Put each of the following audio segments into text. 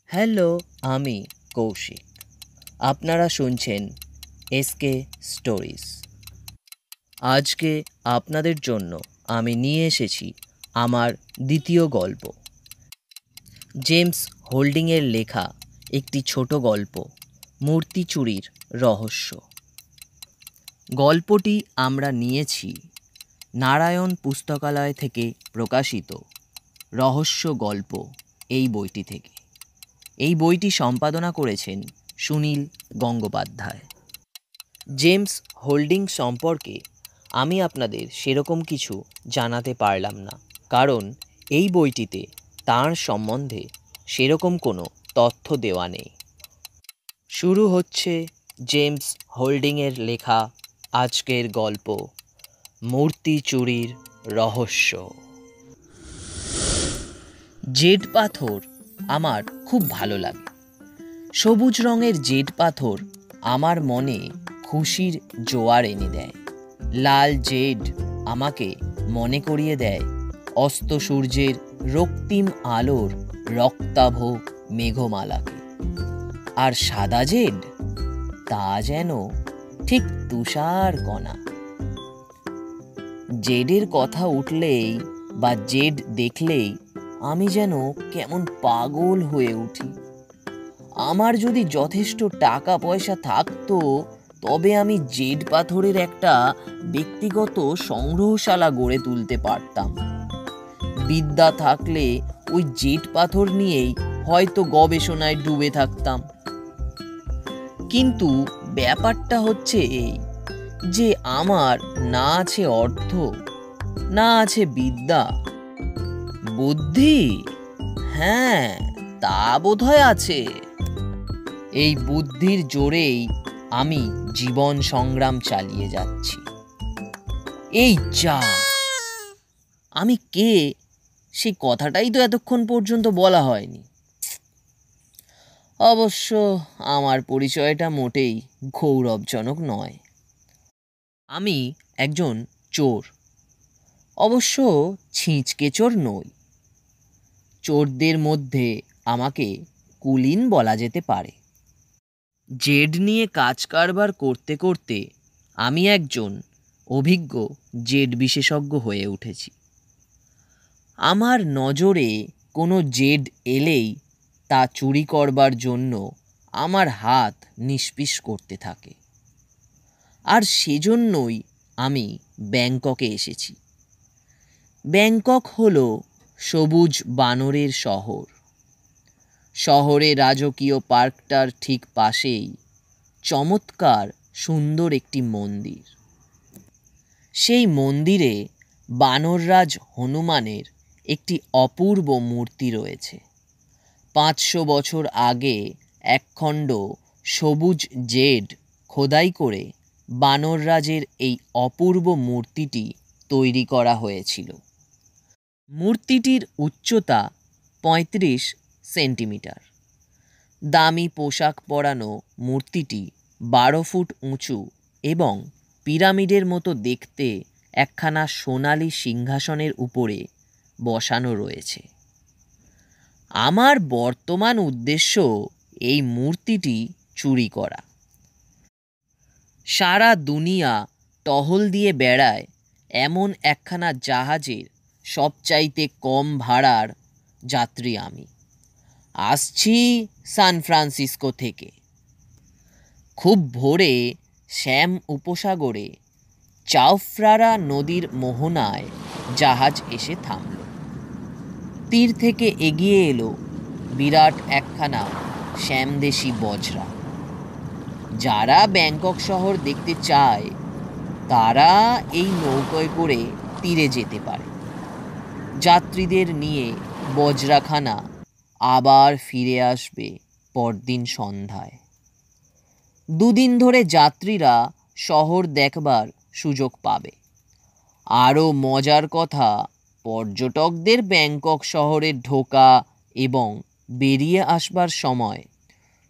Hello, আমি কৌশিক। আপনারা শুনছেন এসকে স্টোরিজ। আজকে আপনাদের জন্য আমি নিয়ে এসেছি আমার দ্বিতীয় গল্প, জেমস হোল্ডিংয়ের লেখা একটি ছোট গল্প, মূর্তি চুরির রহস্য। গল্পটি আমরা নিয়েছি নারায়ণ পুস্তকালয় থেকে প্রকাশিত রহস্য গল্প এই বইটি থেকে। এই বইটি সম্পাদনা করেছেন সুনীল গঙ্গোপাধ্যায়। জেমস হোল্ডিং সম্পর্কে আমি আপনাদের সেরকম কিছু জানাতে পারলাম না, কারণ এই বইটিতে তাঁর সম্বন্ধে সেরকম কোনো তথ্য দেওয়া নেই। শুরু হচ্ছে জেমস হোল্ডিংয়ের লেখা আজকের গল্প, মূর্তি চুরির রহস্য। জেড পাথর আমার খুব ভালো লাগে। সবুজ রঙের জেড পাথর আমার মনে খুশির জোয়ার এনে দেয়। লাল জেড আমাকে মনে করিয়ে দেয় অস্ত সূর্যের রক্তিম আলোর রক্তাভ মেঘমালাকে। আর সাদা জেড, তা যেন ঠিক তুষার কণা। জেডের কথা উঠলেই বা জেড দেখলেই আমি যেন কেমন পাগল হয়ে উঠি। আমার যদি যথেষ্ট টাকা পয়সা থাকতো, তবে আমি জেড পাথরের একটা ব্যক্তিগত সংগ্রহশালা গড়ে তুলতে পারতাম। বিদ্যা থাকলে ওই জেড পাথর নিয়েই হয়তো গবেষণায় ডুবে থাকতাম। কিন্তু ব্যাপারটা হচ্ছে এই যে আমার না আছে অর্থ, না আছে বিদ্যা। বুদ্ধি, হ্যাঁ, তা বোধহয় আছে। এই বুদ্ধির জোরেই আমি জীবন সংগ্রাম চালিয়ে যাচ্ছি। এই যা, আমি কে সেই কথাটাই তো এতক্ষণ পর্যন্ত বলা হয়নি। অবশ্য আমার পরিচয়টা মোটেই গৌরবজনক নয়। আমি একজন চোর, অবশ্য ছিঁচকে চোর নই। চোরদের মধ্যে আমাকে কুলীন বলা যেতে পারে। জেড নিয়ে কাজ কারবার করতে করতে আমি একজন অভিজ্ঞ জেড বিশেষজ্ঞ হয়ে উঠেছি। আমার নজরে কোনো জেড এলেই তা চুরি করবার জন্য আমার হাত নিষ্পিস করতে থাকে। আর সেজন্যই আমি ব্যাংককে এসেছি। ব্যাংকক হলো সবুজ বানরের শহর। শহরে রাজকীয় পার্কটার ঠিক পাশেই চমৎকার সুন্দর একটি মন্দির। সেই মন্দিরে বানররাজ হনুমানের একটি অপূর্ব মূর্তি রয়েছে। 500 বছর আগে একখণ্ড সবুজ জেড খোদাই করে বানররাজের এই অপূর্ব মূর্তিটি তৈরি করা হয়েছিল। মূর্তিটির উচ্চতা 35 সেন্টিমিটার। দামি পোশাক পরানো মূর্তিটি 12 ফুট উঁচু এবং পিরামিডের মতো দেখতে একখানা সোনালি সিংহাসনের উপরে বসানো রয়েছে। আমার বর্তমান উদ্দেশ্য এই মূর্তিটি চুরি করা। সারা দুনিয়া টহল দিয়ে বেড়ায় এমন একখানা জাহাজের সবচাইতে কম ভাড়ার যাত্রী আমি। আসছি সান ফ্রান্সিসকো থেকে। খুব ভোরে শ্যাম উপসাগরে চাওফ্রারা নদীর মোহনায় জাহাজ এসে থামল। তীর থেকে এগিয়ে এলো বিরাট একখানা শ্যামদেশি বজরা। যারা ব্যাংকক শহর দেখতে চায় তারা এই নৌকায় করে তীরে যেতে পারে। যাত্রীদের নিয়ে বজরাখানা আবার ফিরে আসবে পরদিন সন্ধ্যায়। 2 দিন ধরে যাত্রীরা শহর দেখবার সুযোগ পাবে। আরও মজার কথা, পর্যটকদের ব্যাংকক শহরে ঢোকা এবং বেরিয়ে আসবার সময়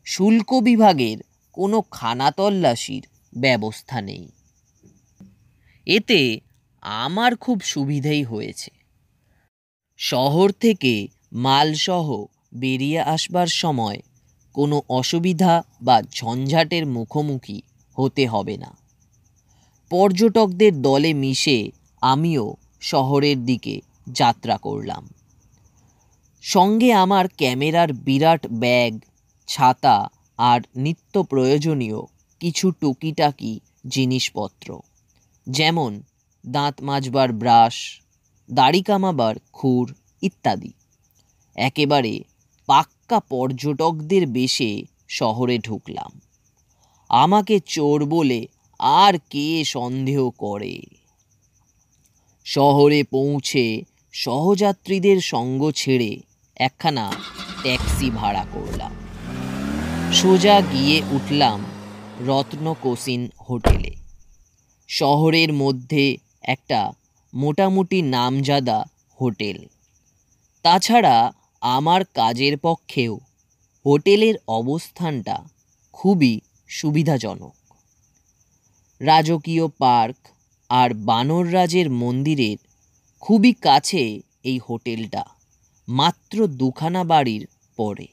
শুল্ক বিভাগের কোনো খানা তল্লাশির ব্যবস্থা নেই। এতে আমার খুব সুবিধেই হয়েছে। শহর থেকে মালসহ বেরিয়ে আসবার সময় কোনো অসুবিধা বা ঝঞ্ঝাটের মুখোমুখি হতে হবে না। পর্যটকদের দলে মিশে আমিও শহরের দিকে যাত্রা করলাম। সঙ্গে আমার ক্যামেরার বিরাট ব্যাগ, ছাতা আর নিত্য প্রয়োজনীয় কিছু টুকিটাকি জিনিসপত্র, যেমন দাঁত মাজবার ব্রাশ, দাড়ি কামাবার খুর ইত্যাদি। একেবারে পাক্কা পর্যটকদের বেশে শহরে ঢুকলাম। আমাকে চোর বলে আর কে সন্দেহ করে? শহরে পৌঁছে সহযাত্রীদের সঙ্গ ছেড়ে একখানা ট্যাক্সি ভাড়া করলাম। সোজা গিয়ে উঠলাম রত্নকোসিন হোটেলে। শহরের মধ্যে একটা মোটামুটি নামজাদা হোটেল। তাছাড়া আমার কাজের পক্ষেও হোটেলের অবস্থানটা খুবই সুবিধাজনক। রাজকীয় পার্ক আর বানররাজের মন্দিরের খুবই কাছে এই হোটেলটা, মাত্র দুখানা বাড়ির পরে।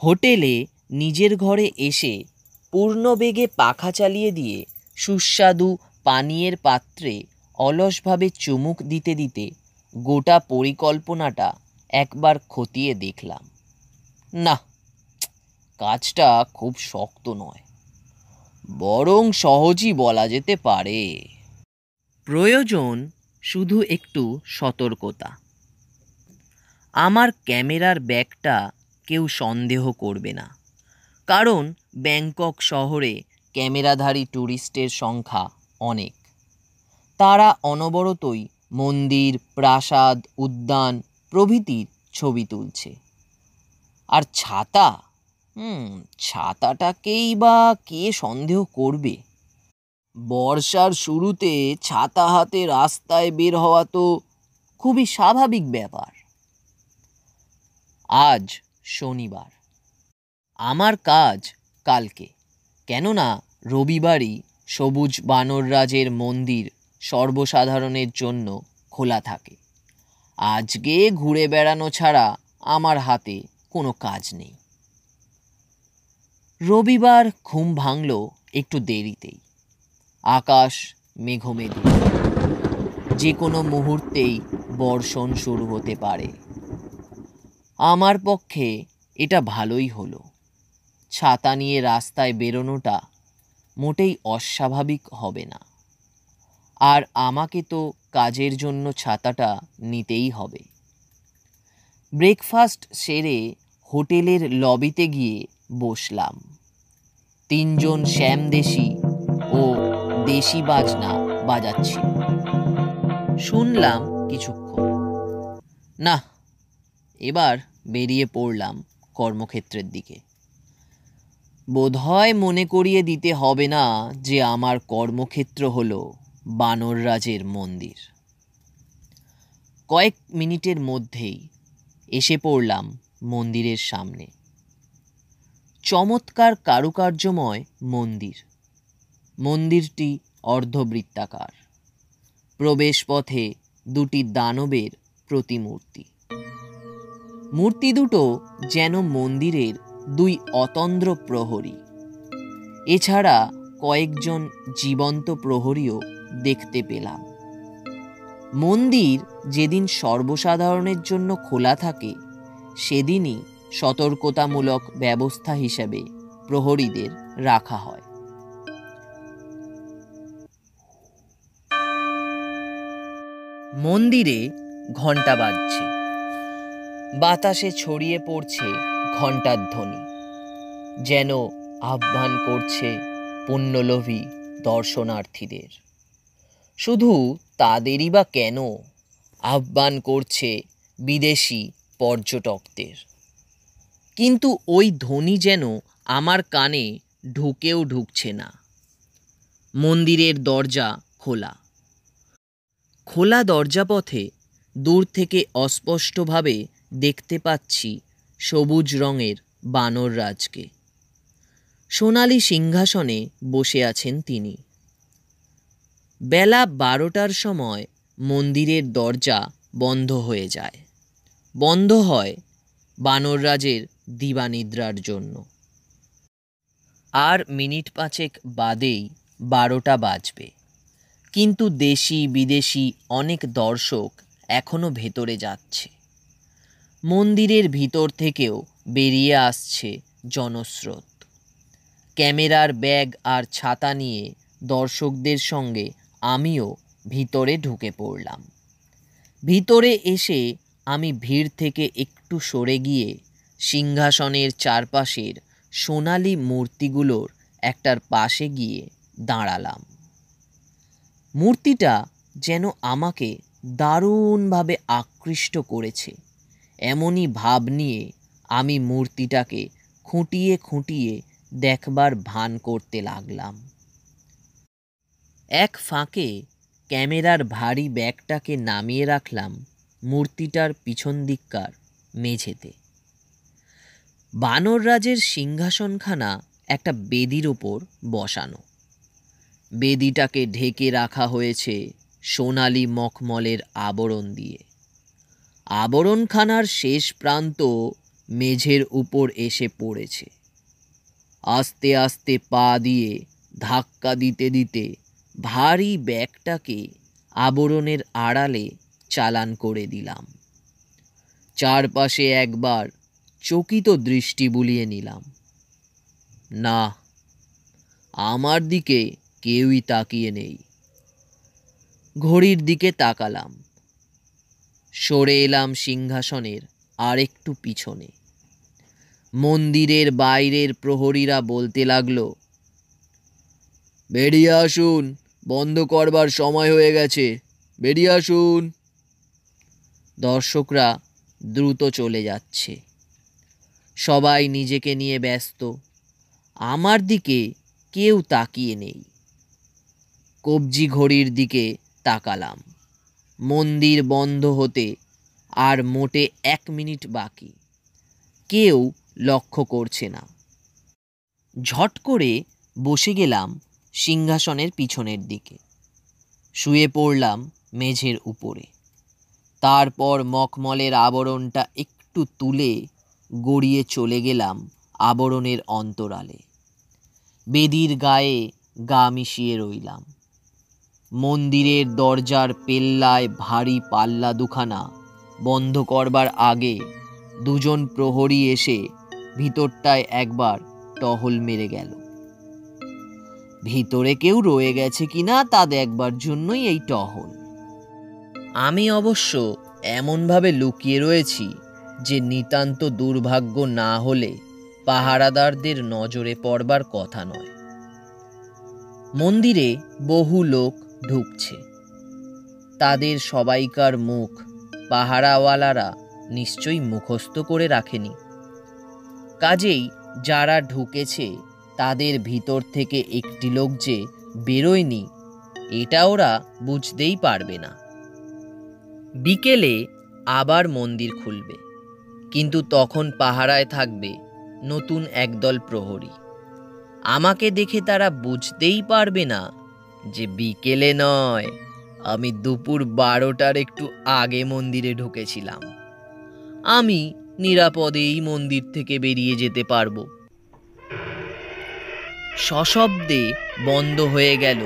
হোটেলে নিজের ঘরে এসে পূর্ণবেগে পাখা চালিয়ে দিয়ে সুস্বাদু পানীয়ের পাত্রে অলসভাবে চুমুক দিতে দিতে গোটা পরিকল্পনাটা একবার খতিয়ে দেখলাম। না, কাজটা খুব শক্ত নয়, বরং সহজই বলা যেতে পারে। প্রয়োজন শুধু একটু সতর্কতা। আমার ক্যামেরার ব্যাগটা কেউ সন্দেহ করবে না, কারণ ব্যাংকক শহরে ক্যামেরাধারী ট্যুরিস্টের সংখ্যা অনেক। তারা অনবরতই মন্দির, প্রাসাদ, উদ্যান প্রভৃতির ছবি তুলছে। আর ছাতাটাকেই বা কে সন্দেহ করবে? বর্ষার শুরুতে ছাতা হাতে রাস্তায় বের হওয়া তো খুবই স্বাভাবিক ব্যাপার। আজ শনিবার, আমার কাজ কালকে, কেননা রবিবারই সবুজ বানররাজের মন্দির সর্বসাধারণের জন্য খোলা থাকে। আজকে ঘুরে বেড়ানো ছাড়া আমার হাতে কোনো কাজ নেই। রবিবার ঘুম ভাঙল একটু দেরিতেই। আকাশ মেঘমেঘে, যে কোনো মুহূর্তেই বর্ষণ শুরু হতে পারে। আমার পক্ষে এটা ভালোই হলো। ছাতা নিয়ে রাস্তায় বেরোনোটা মোটেই অস্বাভাবিক হবে না। আর আমাকে তো কাজের জন্য ছাতাটা নিতেই হবে। ব্রেকফাস্ট সেরে হোটেলের লবিতে গিয়ে বসলাম। তিনজন শ্যামদেশি ও দেশি বাজনা বাজাচ্ছিল। শুনলাম কিছুক্ষণ। না, এবার বেরিয়ে পড়লাম কর্মক্ষেত্রের দিকে। বোধহয় মনে করিয়ে দিতে হবে না যে আমার কর্মক্ষেত্র হলো বানররাজের মন্দির। কয়েক মিনিটের মধ্যেই এসে পড়লাম মন্দিরের সামনে। চমৎকার কারুকার্যময় মন্দির। মন্দিরটি অর্ধবৃত্তাকার। প্রবেশপথে দুটি দানবের প্রতিমূর্তি। মূর্তি দুটো যেন মন্দিরের দুই অতন্দ্র প্রহরী। এছাড়া কয়েকজন জীবন্ত প্রহরীও দেখতে পেলাম। মন্দির যেদিন সর্বসাধারণের জন্য খোলা থাকে, সেদিনই সতর্কতামূলক ব্যবস্থা হিসেবে প্রহরীদের রাখা হয়। মন্দিরে ঘণ্টা বাজছে। বাতাসে ছড়িয়ে পড়ছে ঘণ্টার ধ্বনি, যেন আহ্বান করছে পুণ্যলোভী দর্শনার্থীদের। শুধু তাদেরই বা কেন, আহ্বান করছে বিদেশি পর্যটকদের। কিন্তু ওই ধ্বনি যেন আমার কানে ঢুকেও ঢুকছে না। মন্দিরের দরজা খোলা। খোলা দরজাপথে দূর থেকে অস্পষ্টভাবে দেখতে পাচ্ছি সবুজ রঙের বানররাজকে। সোনালী সিংহাসনে বসে আছেন তিনি। বেলা 12টার সময় মন্দিরের দরজা বন্ধ হয়ে যায়। বন্ধ হয় বানররাজের দিবানিদ্রার জন্য। আর মিনিট 5 বাদেই 12টা বাজবে, কিন্তু দেশি বিদেশি অনেক দর্শক এখনো ভেতরে যাচ্ছে। মন্দিরের ভিতর থেকেও বেরিয়ে আসছে জনস্রোত। ক্যামেরার ব্যাগ আর ছাতা নিয়ে দর্শকদের সঙ্গে আমিও ভিতরে ঢুকে পড়লাম। ভিতরে এসে আমি ভিড় থেকে একটু সরে গিয়ে সিংহাসনের চারপাশের সোনালি মূর্তিগুলোর একটার পাশে গিয়ে দাঁড়ালাম। মূর্তিটা যেন আমাকে দারুণভাবে আকৃষ্ট করেছে, এমনই ভাব নিয়ে আমি মূর্তিটাকে খুঁটিয়ে খুঁটিয়ে দেখবার ভান করতে লাগলাম। এক ফাঁকে ক্যামেরার ভারী ব্যাগটাকে নামিয়ে রাখলাম মূর্তিটার পিছন দিককার মেঝেতে। বানররাজের সিংহাসনখানা একটা বেদির ওপর বসানো। বেদিটাকে ঢেকে রাখা হয়েছে সোনালি মখমলের আবরণ দিয়ে। আবরণখানার শেষ প্রান্ত মেঝের উপর এসে পড়েছে। আস্তে আস্তে পা দিয়ে ধাক্কা দিতে দিতে ভারী ব্যাগটাকে আবরণের আড়ালে চালান করে দিলাম। চারপাশে একবার চকিত দৃষ্টি বুলিয়ে নিলাম। না, আমার দিকে কেউই তাকিয়ে নেই। ঘড়ির দিকে তাকালাম। সরে এলাম সিংহাসনের আর একটু পিছনে। মন্দিরের বাইরের প্রহরীরা বলতে লাগলো, বেরিয়ে আসুন, বন্ধ করবার সময় হয়ে গেছে, বেরিয়ে আসুন। দর্শকরা দ্রুত চলে যাচ্ছে। সবাই নিজেকে নিয়ে ব্যস্ত। আমার দিকে কেউ তাকিয়ে নেই। কবজি ঘড়ির দিকে তাকালাম। মন্দির বন্ধ হতে আর মোটে 1 মিনিট বাকি। কেউ লক্ষ্য করছে না। ঝট করে বসে গেলাম সিংহাসনের পিছনের দিকে। শুয়ে পড়লাম মেঝের উপরে। তারপর মখমলের আবরণটা একটু তুলে গড়িয়ে চলে গেলাম আবরণের অন্তরালে। বেদির গায়ে গা মিশিয়ে রইলাম। মন্দিরের দরজার পেল্লায় ভারী পাল্লা দুখানা বন্ধ করবার আগে 2জন প্রহরী এসে ভিতরটায় একবার টহল মেরে গেল। ভিতরে কেউ রয়ে গেছে কিনা তা দেখবার জন্যই এই টহল। আমি অবশ্য এমনভাবে লুকিয়ে রয়েছি যে নিতান্ত দুর্ভাগ্য না হলে পাহারাদারদের নজরে পড়বার কথা নয়। মন্দিরে বহু লোক ঢুকছে। তাদের সবাইকার মুখ পাহারাওয়ালারা নিশ্চয়ই মুখস্থ করে রাখেনি। কাজেই যারা ঢুকেছে তাদের ভিতর থেকে একটি লোক যে বেরোয়নি এটা ওরা বুঝতেই পারবে না। বিকেলে আবার মন্দির খুলবে, কিন্তু তখন পাহারায় থাকবে নতুন একদল প্রহরী। আমাকে দেখে তারা বুঝতেই পারবে না যে বিকেলে নয়, আমি দুপুর 12টার একটু আগে মন্দিরে ঢুকেছিলাম। আমি নিরাপদেই মন্দির থেকে বেরিয়ে যেতে পারবো। সশব্দে বন্ধ হয়ে গেল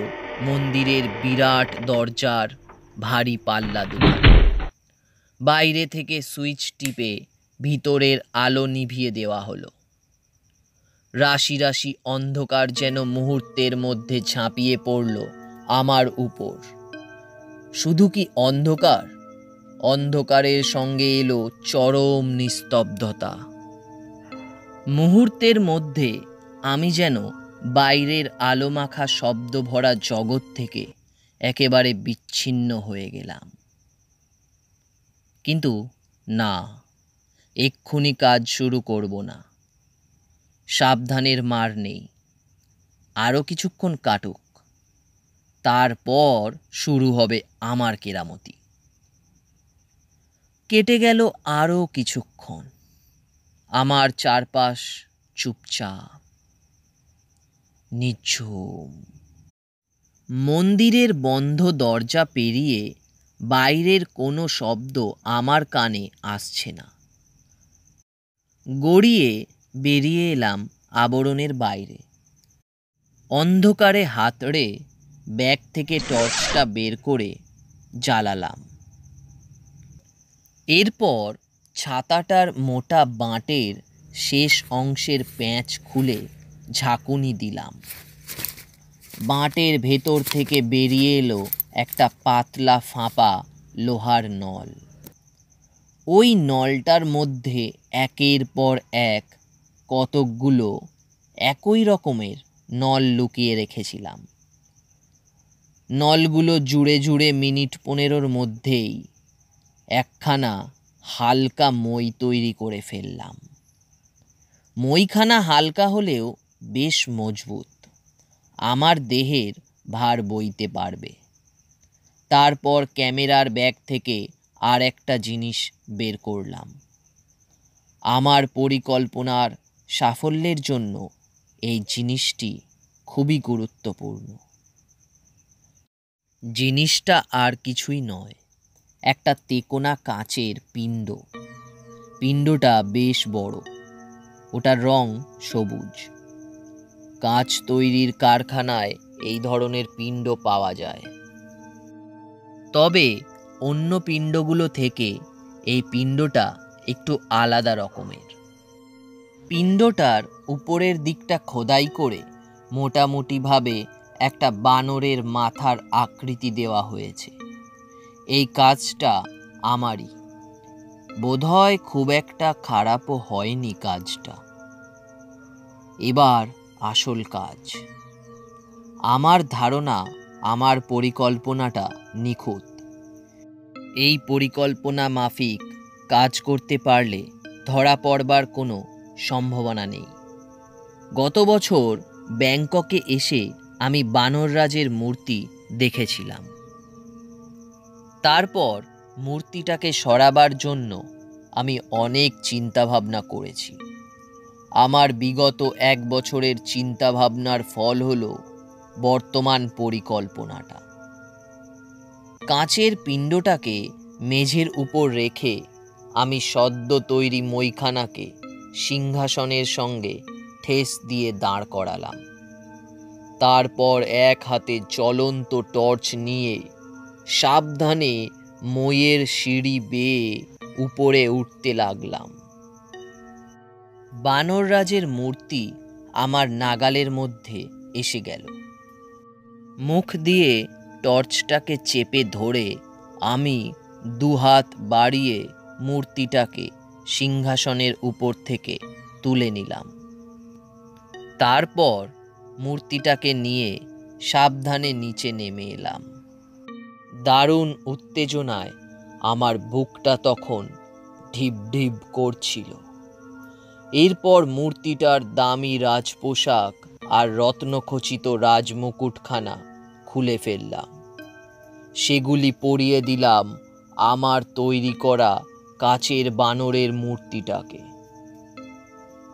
মন্দিরের বিরাট দরজার ভারী পাল্লা দুটো। বাইরে থেকে সুইচ টিপে ভিতরের আলো নিভিয়ে দেওয়া হলো। রাশি রাশি অন্ধকার যেন মুহূর্তের মধ্যে ঝাঁপিয়ে পড়ল আমার উপর। শুধু কি অন্ধকার, অন্ধকারের সঙ্গে এলো চরম নিস্তব্ধতা। মুহূর্তের মধ্যে আমি যেন বাইরের আলোমাখা শব্দ ভরা জগৎ থেকে একেবারে বিচ্ছিন্ন হয়ে গেলাম। কিন্তু না, এক্ষুনি কাজ শুরু করব না। সাবধানের মার নেই। আরও কিছুক্ষণ কাটুক, তারপর শুরু হবে আমার কেরামতি। কেটে গেল আরও কিছুক্ষণ। আমার চারপাশ চুপচাপ, নিঝুম। মন্দিরের বন্ধ দরজা পেরিয়ে বাইরের কোনো শব্দ আমার কানে আসছে না। গড়িয়ে বেরিয়ে এলাম আবরণের বাইরে। অন্ধকারে হাতড়ে ব্যাগ থেকে টর্চটা বের করে জ্বালালাম। এরপর ছাতাটার মোটা বাঁটের শেষ অংশের প্যাঁচ খুলে ঝাঁকুনি দিলাম। বাঁটের ভেতর থেকে বেরিয়ে এলো একটা পাতলা ফাঁপা লোহার নল। ওই নলটার মধ্যে একের পর এক কতকগুলো একই রকমের নল লুকিয়ে রেখেছিলাম। নলগুলো জুড়ে জুড়ে মিনিট 15 মধ্যেই একখানা হালকা মই তৈরি করে ফেললাম। মইখানা হালকা হলেও বেশ মজবুত, আমার দেহের ভার বইতে পারবে। তারপর ক্যামেরার ব্যাগ থেকে আর একটা জিনিস বের করলাম। আমার পরিকল্পনার সাফল্যের জন্য এই জিনিসটি খুবই গুরুত্বপূর্ণ। জিনিসটা আর কিছুই নয়, একটা তেকোনা কাচের পিণ্ড। পিণ্ডটা বেশ বড়, ওটার রং সবুজ। কাঁচ তৈরির কারখানায় এই ধরনের পিণ্ড পাওয়া যায়। তবে অন্য পিণ্ডগুলো থেকে এই পিণ্ডটা একটু আলাদা রকমের। পিণ্ডটার উপরের দিকটা খোদাই করে মোটামুটিভাবে একটা বানরের মাথার আকৃতি দেওয়া হয়েছে। এই কাজটা আমারই। বোধহয় খুব একটা খারাপও হয়নি কাজটা। এবার আসল কাজ। আমার ধারণা আমার পরিকল্পনাটা নিখুঁত। এই পরিকল্পনা মাফিক কাজ করতে পারলে ধরা পড়বার কোনো সম্ভাবনা নেই। গত বছর ব্যাংককে এসে আমি বানররাজের মূর্তি দেখেছিলাম। তারপর মূর্তিটাকে সরাবার জন্য আমি অনেক চিন্তাভাবনা করেছি। আমার বিগত 1 বছরের চিন্তাভাবনার ফল হলো বর্তমান পরিকল্পনাটা। কাঁচের পিণ্ডটাকে মেঝের উপর রেখে আমি সদ্য তৈরি মইখানাকে সিংহাসনের সঙ্গে ঠেস দিয়ে দাঁড় করালাম। তারপর এক হাতে জ্বলন্ত টর্চ নিয়ে সাবধানে মইয়ের সিঁড়ি বেয়ে উপরে উঠতে লাগলাম। বানররাজের মূর্তি আমার নাগালের মধ্যে এসে গেল। মুখ দিয়ে টর্চটাকে চেপে ধরে আমি 2 হাত বাড়িয়ে মূর্তিটাকে সিংহাসনের উপর থেকে তুলে নিলাম। তারপর মূর্তিটাকে নিয়ে সাবধানে নিচে নেমে এলাম। দারুণ উত্তেজনায় আমার বুকটা তখন ঢিপ ঢিপ করছিল। এরপর মূর্তিটার দামি রাজপোশাক আর রত্নখচিত রাজমুকুটখানা খুলে ফেললাম। সেগুলি পরিয়ে দিলাম আমার তৈরি করা কাচের বানরের মূর্তিটাকে।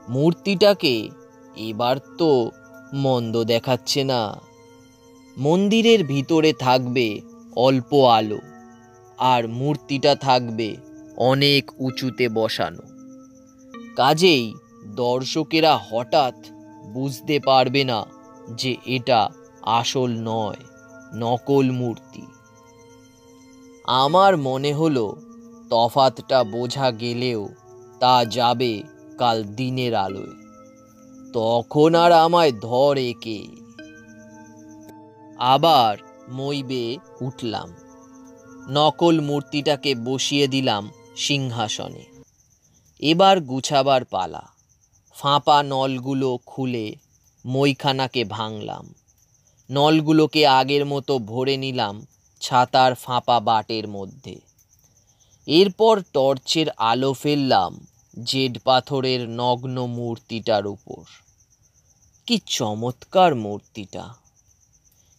মূর্তিটাকে এবার তো মন্দ দেখাচ্ছে না। মন্দিরের ভিতরে থাকবে অল্প আলো, আর মূর্তিটা থাকবে অনেক উঁচুতে বসানো। কাজেই দর্শকেরা হঠাৎ বুঝতে পারবে না যে এটা আসল নয়, নকল মূর্তি। আমার মনে হলো তফাতটা বোঝা গেলেও তা যাবে কাল দিনের আলোয়। তখন আর আমায় ধরে কে। আবার মই বেয়ে উঠলাম। নকল মূর্তিটাকে বসিয়ে দিলাম সিংহাসনে। এবার গুছাবার পালা। ফাঁপা নলগুলো খুলে মইখানাকে ভাঙলাম। নলগুলোকে আগের মতো ভরে নিলাম ছাতার ফাঁপা বাটের মধ্যে। এরপর টর্চের আলো ফেললাম জেড পাথরের নগ্ন মূর্তিটার উপর। কি চমৎকার মূর্তিটা!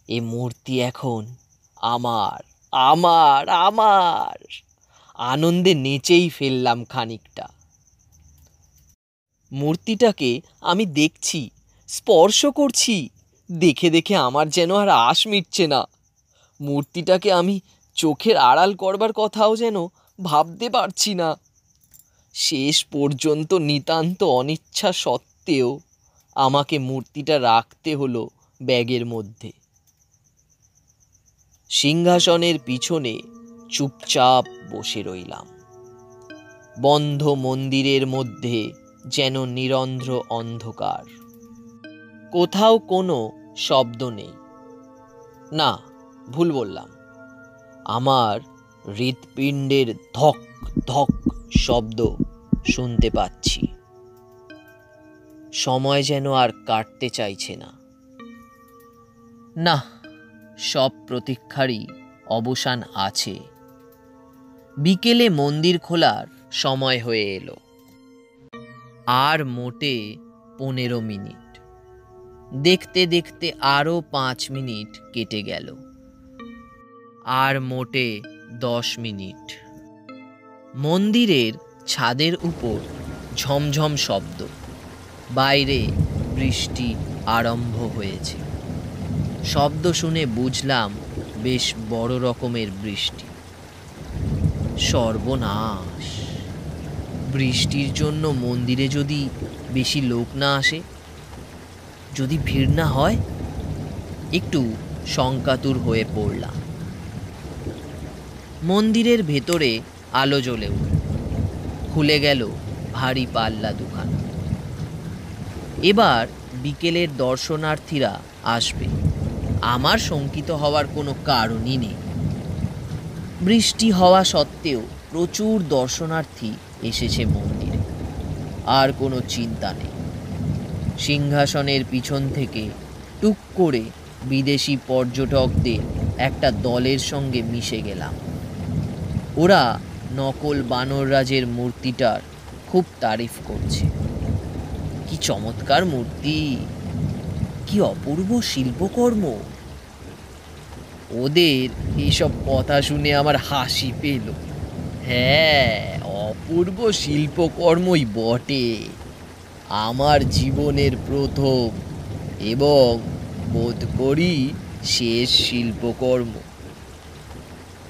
এ মূর্তি এখন আমার, আমার, আমার। আনন্দে নেচেই ফেললাম খানিকটা। মূর্তিটাকে আমি দেখছি, স্পর্শ করছি। দেখে দেখে আমার যেন আর আশ মিটছে না। মূর্তিটাকে আমি চোখের আড়াল করবার কথাও যেন ভাবতে পারছি না। শেষ পর্যন্ত নিতান্ত অনিচ্ছা সত্ত্বেও আমাকে মূর্তিটা রাখতে হলো ব্যাগের মধ্যে। সিংহাসনের পিছনে চুপচাপ বসে রইলাম। বন্ধ মন্দিরের মধ্যে যেন নিরন্ধ্র অন্ধকার। কোথাও কোনো শব্দ নেই। না, ভুল বললাম। আমার হৃৎপিণ্ডের ধক ধক শব্দ শুনতে পাচ্ছি। সময় যেন আর কাটতে চাইছে না। না, সব প্রতীক্ষারই অবসান আছে। বিকেলে মন্দির খোলার সময় হয়ে এলো। আর মোটে 15 মিনিট। দেখতে দেখতে আরও 5 মিনিট কেটে গেল। আর মোটে 10 মিনিট। মন্দিরের ছাদের উপর ঝমঝম শব্দ। বাইরে বৃষ্টি আরম্ভ হয়েছে। শব্দ শুনে বুঝলাম বেশ বড় রকমের বৃষ্টি। সর্বনাশ! বৃষ্টির জন্য মন্দিরে যদি বেশি লোক না আসে, যদি ভিড় না হয়, একটু শঙ্কাতুর হয়ে পড়লাম। মন্দিরের ভেতরে আলো জ্বলে উঠল। খুলে গেল ভারী পাল্লা দুখানা। এবার বিকেলের দর্শনার্থীরা আসবে, আমার শঙ্কিত হওয়ার কোনো কারণই নেই। বৃষ্টি হওয়া সত্ত্বেও প্রচুর দর্শনার্থী এসেছে মন্দিরে। আর কোনো চিন্তা নেই। সিংহাসনের পিছন থেকে টুক করে বিদেশি পর্যটকদের একটা দলের সঙ্গে মিশে গেলাম। ওরা নকল বানররাজের মূর্তিটার খুব তারিফ করছে। কি চমৎকার মূর্তি, কি অপূর্ব শিল্পকর্ম। ওদের এইসব কথা শুনে আমার হাসি পেল। হ্যাঁ, অপূর্ব শিল্পকর্মই বটে। আমার জীবনের প্রথম এবং বোধ করি শেষ শিল্পকর্ম।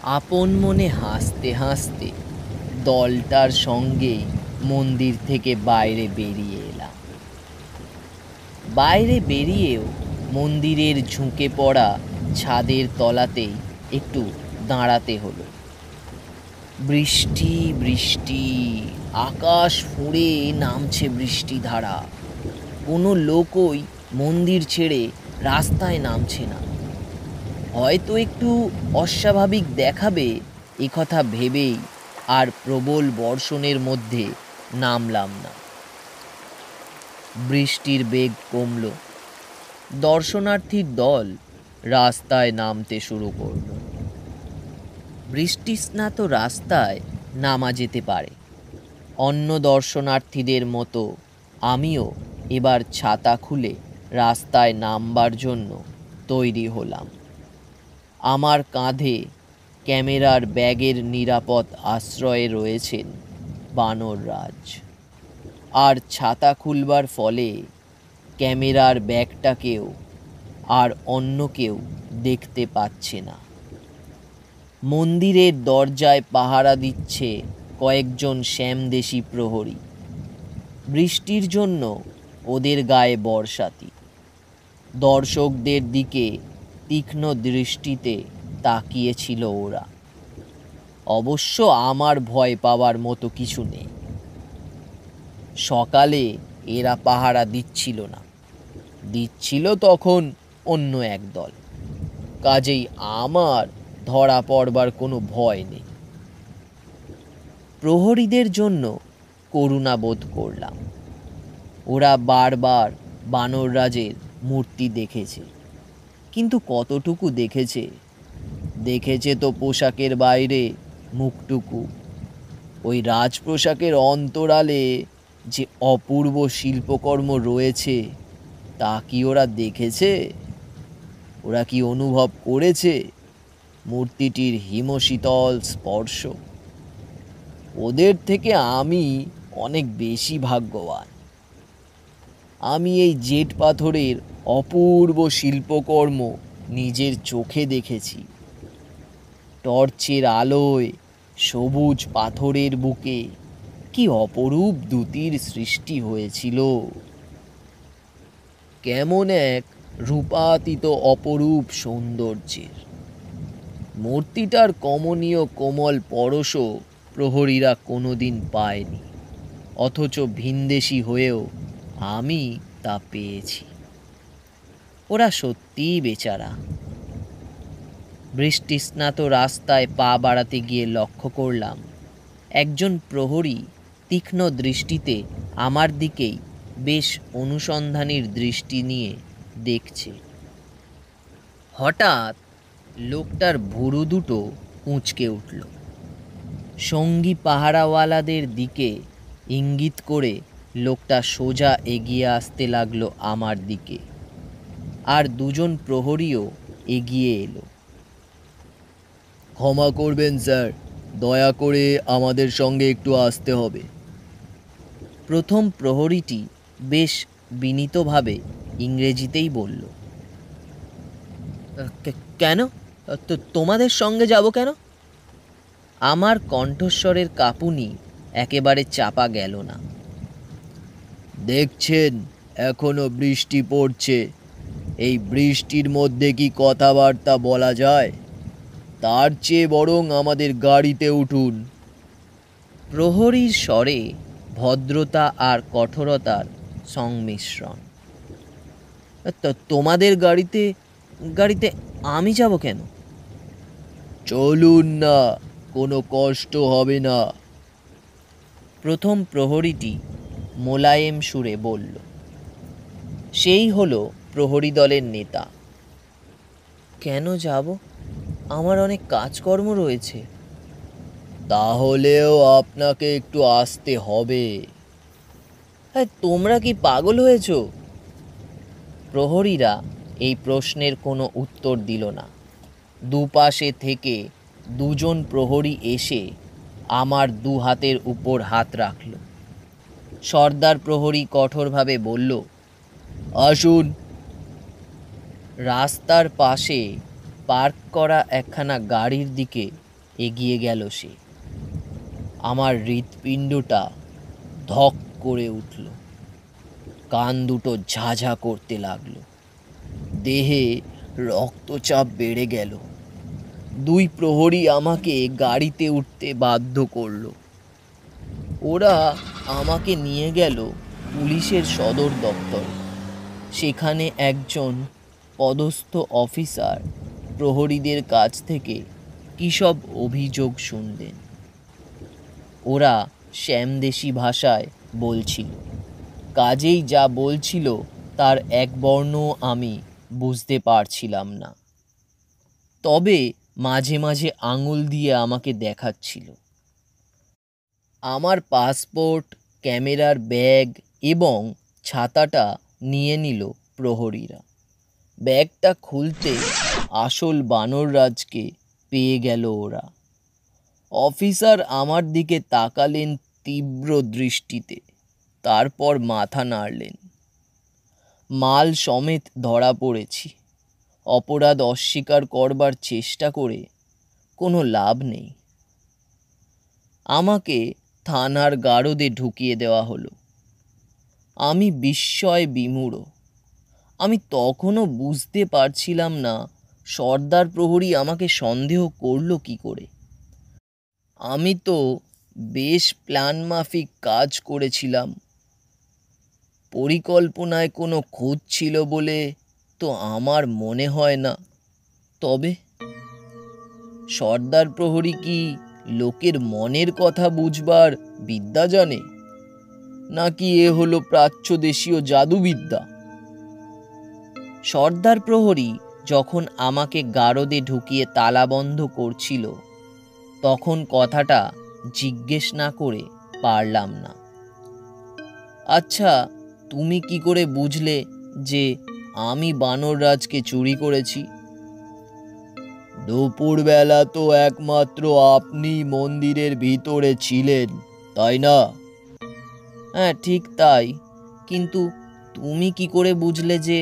আপন মনে হাসতে হাসতে দলটার সঙ্গে মন্দির থেকে বাইরে বেরিয়ে এলাম। বাইরে বেরিয়েও মন্দিরের ঝুঁকে পড়া ছাদের তলাতেই একটু দাঁড়াতে হলো। বৃষ্টি বৃষ্টি, আকাশ ফুঁড়ে নামছে বৃষ্টিধারা। কোনো লোকই মন্দির ছেড়ে রাস্তায় নামছে না। হয়তো একটু অস্বাভাবিক দেখাবে একথা ভেবেই আর প্রবল বর্ষণের মধ্যে নামলাম না। বৃষ্টির বেগ কমল। দর্শনার্থীর দল রাস্তায় নামতে শুরু করল। বৃষ্টিস্নাত রাস্তায় নামা যেতে পারে। অন্য দর্শনার্থীদের মতো আমিও এবার ছাতা খুলে রাস্তায় নামবার জন্য তৈরি হলাম। আমার কাঁধে ক্যামেরার ব্যাগের নিরাপদ আশ্রয়ে রয়েছেন বানররাজ। আর ছাতা খুলবার ফলে ক্যামেরার ব্যাগটাকেও আর অন্য কেউ দেখতে পাচ্ছে না। মন্দিরের দরজায় পাহারা দিচ্ছে কয়েকজন শ্যামদেশী প্রহরী। বৃষ্টির জন্য ওদের গায়ে বর্ষাতি। দর্শকদের দিকে তীক্ষ্ণ দৃষ্টিতে তাকিয়েছিল ওরা। অবশ্য আমার ভয় পাওয়ার মতো কিছু নেই। সকালে এরা পাহারা দিচ্ছিল না, দিচ্ছিল তখন অন্য এক দল। কাজেই আমার ধরা পড়বার কোনো ভয় নেই। প্রহরীদের জন্য করুণা বোধ করলাম। ওরা বারবার বানররাজের মূর্তি দেখেছে, কিন্তু কতটুকু দেখেছে? দেখেছে তো পোশাকের বাইরে মুখটুকু। ওই রাজপ্রসাদের অন্তরালে যে অপূর্ব শিল্পকর্ম রয়েছে তা কি ওরা দেখেছে? ওরা কি অনুভব করেছে মূর্তিটির হিমশীতল স্পর্শ? ওদের থেকে আমি অনেক বেশি ভাগ্যবান। আমি এই জেট পাথরের অপূর্ব শিল্পকর্ম নিজের চোখে দেখেছি। টর্চের আলোয় সবুজ পাথরের বুকে কি অপরূপ দ্যুতির সৃষ্টি হয়েছিল। কেমন এক রূপাতীত অপরূপ সৌন্দর্যের। মূর্তিটার কমনীয় কোমল পরশও প্রহরীরা কোনোদিন পায়নি, অথচ ভিনদেশি হয়েও আমি তা পেয়েছি। ওরা সত্যিই বেচারা। বৃষ্টিস্নাত রাস্তায় পা বাড়াতে গিয়ে লক্ষ্য করলাম একজন প্রহরী তীক্ষ্ণ দৃষ্টিতে আমার দিকেই বেশ অনুসন্ধানীর দৃষ্টি নিয়ে দেখছে। হঠাৎ লোকটার ভুরু দুটো কুঁচকে উঠল। সঙ্গী পাহারাওয়ালাদের দিকে ইঙ্গিত করে লোকটা সোজা এগিয়ে আসতে লাগলো আমার দিকে, আর দুজন প্রহরীও এগিয়ে এলো। ক্ষমা করবেন স্যার, দয়া করে আমাদের সঙ্গে একটু আসতে হবে। প্রথম প্রহরীটি বেশ বিনীতভাবে ইংরেজিতেই বলল। কেন? তোমাদের সঙ্গে যাব কেন? আমার কণ্ঠস্বরের কাঁপুনি একেবারে চাপা গেল না। দেখছেন এখনো বৃষ্টি পড়ছে, এই বৃষ্টির মধ্যে কি কথাবার্তা বলা যায়? তার চেয়ে বরং আমাদের গাড়িতে উঠুন। প্রহরীর স্বরে ভদ্রতা আর কঠোরতার সংমিশ্রণ। তোমাদের গাড়িতে গাড়িতে আমি যাব কেন? চলুন না, কোনো কষ্ট হবে না। প্রথম প্রহরীটি মোলায়েম সুরে বলল। সেই হলো প্রহরী দলের নেতা। কেন যাব? আমার অনেক কাজকর্ম রয়েছে। তাহলেও আপনাকে একটু আসতে হবে। হ্যাঁ, তোমরা কি পাগল হয়েছ? প্রহরীরা এই প্রশ্নের কোনো উত্তর দিল না। দুপাশে থেকে দুজন প্রহরী এসে আমার দু হাতের উপর হাত রাখল। সর্দার প্রহরী কঠোরভাবে বলল, আসুন। রাস্তার পাশে পার্ক করা একখানা গাড়ির দিকে এগিয়ে গেল সে। আমার হৃৎপিণ্ডটা ধক করে উঠল, কান দুটো ঝাঝা করতে লাগলো, দেহে রক্তচাপ বেড়ে গেল। দুই প্রহরী আমাকে গাড়িতে উঠতে বাধ্য করল। ওরা আমাকে নিয়ে গেল পুলিশের সদর দপ্তরে। সেখানে একজন পদস্থ অফিসার প্রহরীদের কাছ থেকে কী সব অভিযোগ শুনলেন। ওরা শ্যামদেশি ভাষায় বলছিল, কাজেই যা বলছিল তার এক বর্ণও আমি বুঝতে পারছিলাম না। তবে মাঝে মাঝে আঙুল দিয়ে আমাকে দেখাচ্ছিল। আমার পাসপোর্ট, ক্যামেরার ব্যাগ এবং ছাতাটা নিয়ে নিল প্রহরীরা। ব্যাগটা খুলতে আসল বানররাজকে পেয়ে গেল ওরা। অফিসার আমার দিকে তাকালেন তীব্র দৃষ্টিতে, তারপর মাথা নাড়লেন। মাল সমেত ধরা পড়েছি। অপরাধ অস্বীকার করবার চেষ্টা করে কোনো লাভ নেই। আমাকে থানার গারদে ঢুকিয়ে দেওয়া হলো। আমি বিস্ময়ে বিমূঢ়। আমি তখনও বুঝতে পারছিলাম না সর্দার প্রহরী আমাকে সন্দেহ করল কি করে। আমি তো বেশ প্ল্যান মাফিক কাজ করেছিলাম। পরিকল্পনায় কোনো খুঁত ছিল বলে তো আমার মনে হয় না। তবে সর্দার প্রহরী কি লোকের মনের কথা বুঝবার বিদ্যা জানে, নাকি এ হলো প্রাচ্যদেশীয় জাদুবিদ্যা? সর্দার প্রহরী যখন আমাকে গারদে ঢুকিয়ে তালাবন্ধ করছিল, তখন কথাটা জিজ্ঞেস না করে পারলাম না। আচ্ছা, তুমি কি করে বুঝলে যে আমি বানররাজকে চুরি করেছি? দুপুরবেলা তো একমাত্র আপনি মন্দিরের ভিতরে ছিলেন, তাই না? হ্যাঁ, ঠিক তাই। কিন্তু তুমি কি করে বুঝলে যে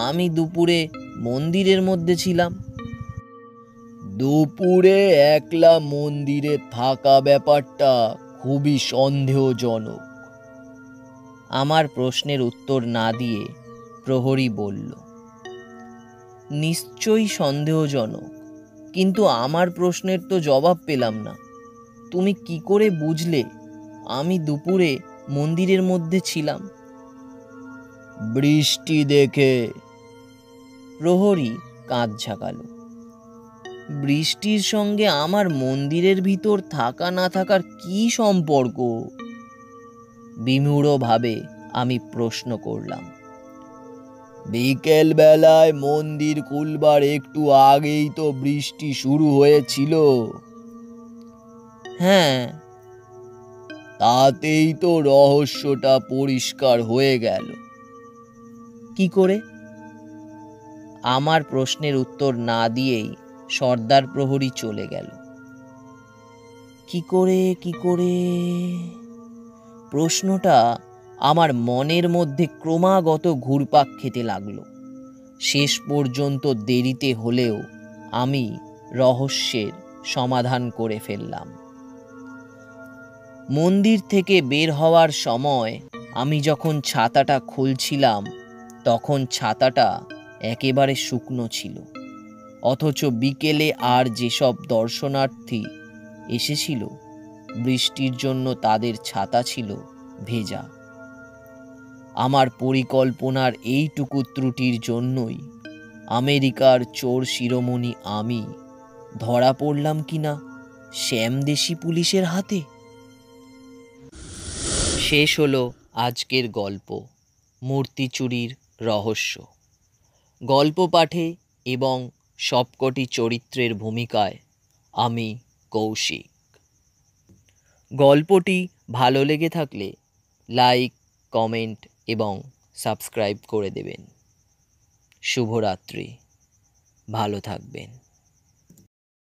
আমি দুপুরে মন্দিরের মধ্যে ছিলাম? দুপুরে একলা মন্দিরে থাকা ব্যাপারটা খুবই সন্দেহজনক। আমার প্রশ্নের উত্তর না দিয়ে প্রহরী বলল, নিশ্চয়ই সন্দেহজনক, কিন্তু আমার প্রশ্নের তো জবাব পেলাম না। তুমি কি করে বুঝলে আমি দুপুরে মন্দিরের মধ্যে ছিলাম? বৃষ্টি দেখে। প্রহরী কাঁধ ঝাঁকালো। বৃষ্টির সঙ্গে আমার মন্দিরের ভিতর থাকা না থাকার কি সম্পর্ক? বিমূঢ়ভাবে আমি প্রশ্ন করলাম। বিকেল বেলায় মন্দির খুলবার একটু আগেই তো বৃষ্টি শুরু হয়েছিল। হ্যাঁ, তাতেই তো রহস্যটা পরিষ্কার হয়ে গেল। কি করে? আমার প্রশ্নের উত্তর না দিয়েই সর্দার প্রহরী চলে গেল। কি করে প্রশ্নটা আমার মনের মধ্যে ক্রমাগত ঘুরপাক খেতে লাগলো। শেষ পর্যন্ত দেরিতে হলেও আমি রহস্যের সমাধান করে ফেললাম। মন্দির থেকে বের হওয়ার সময় আমি যখন ছাতাটা খুলছিলাম, তখন ছাতাটা একেবারে শুকনো ছিল, অথচ বিকেলে আর যেসব দর্শনার্থী এসেছিল, বৃষ্টির জন্য তাদের ছাতা ছিল ভেজা। আমার পরিকল্পনার এইটুকু ত্রুটির জন্যই আমেরিকার চোর শিরোমণি আমি ধরা পড়লাম কিনা শ্যামদেশি পুলিশের হাতে। শেষ হলো আজকের গল্প, মূর্তি চুরির রহস্য। গল্প পাঠে এবং সবকটি চরিত্রের ভূমিকায় আমি কৌশিক। গল্পটি ভালো লেগে থাকলে লাইক, কমেন্ট এবং সাবস্ক্রাইব করে দেবেন। শুভরাত্রি, ভালো থাকবেন।